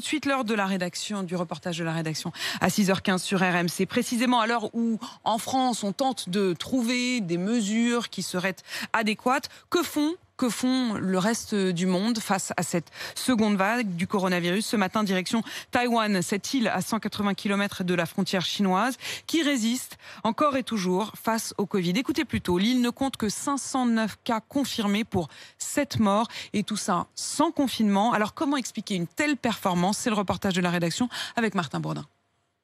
de suite l'heure de la rédaction, du reportage de la rédaction à 6h15 sur RMC. Précisément à l'heure où, en France, on tente de trouver des mesures qui seraient adéquates. Que font le reste du monde face à cette seconde vague du coronavirus? Ce matin, direction Taïwan, cette île à 180 km de la frontière chinoise, qui résiste encore et toujours face au Covid. Écoutez plutôt, l'île ne compte que 509 cas confirmés pour 7 morts, et tout ça sans confinement. Alors comment expliquer une telle performance? C'est le reportage de la rédaction avec Martin Bourdin.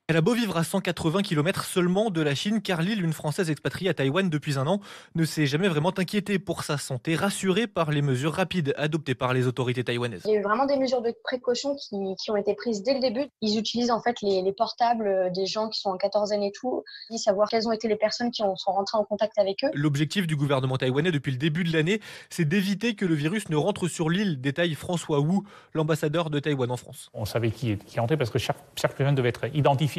Elle a beau vivre à 180 km seulement de la Chine, car Lyle, une Française expatriée à Taïwan depuis un an, ne s'est jamais vraiment inquiétée pour sa santé, rassurée par les mesures rapides adoptées par les autorités taïwanaises. Il y a eu vraiment des mesures de précaution qui ont été prises dès le début. Ils utilisent en fait les portables des gens qui sont en quatorzaine et tout, ils savoir quelles ont été les personnes qui sont rentrées en contact avec eux. L'objectif du gouvernement taïwanais depuis le début de l'année, c'est d'éviter que le virus ne rentre sur l'île, détaille François Wu, l'ambassadeur de Taïwan en France. On savait qui entrait parce que chaque personne devait être identifiée.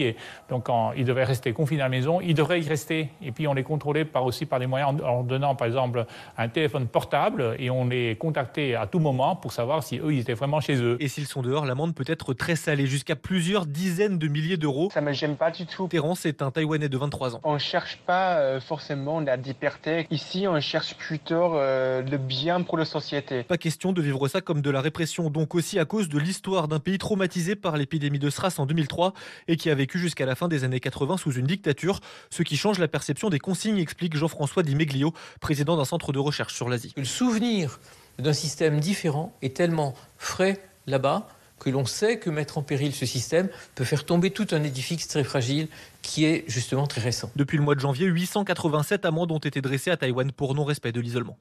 Donc quand il devait rester confiné à la maison, il devrait y rester. Et puis on les contrôlait aussi par des moyens en donnant par exemple un téléphone portable, et on les contactait à tout moment pour savoir si eux ils étaient vraiment chez eux. Et s'ils sont dehors, l'amende peut être très salée, jusqu'à plusieurs dizaines de milliers d'euros. Ça me gêne pas du tout. Terence est un Taïwanais de 23 ans. On ne cherche pas forcément la liberté. Ici, on cherche plutôt le bien pour la société. Pas question de vivre ça comme de la répression, donc aussi à cause de l'histoire d'un pays traumatisé par l'épidémie de SRAS en 2003 et qui a vécu jusqu'à la fin des années 80 sous une dictature, ce qui change la perception des consignes, explique Jean-François Di Meglio, président d'un centre de recherche sur l'Asie. Le souvenir d'un système différent est tellement frais là-bas que l'on sait que mettre en péril ce système peut faire tomber tout un édifice très fragile qui est justement très récent. Depuis le mois de janvier, 887 amendes ont été dressées à Taïwan pour non-respect de l'isolement.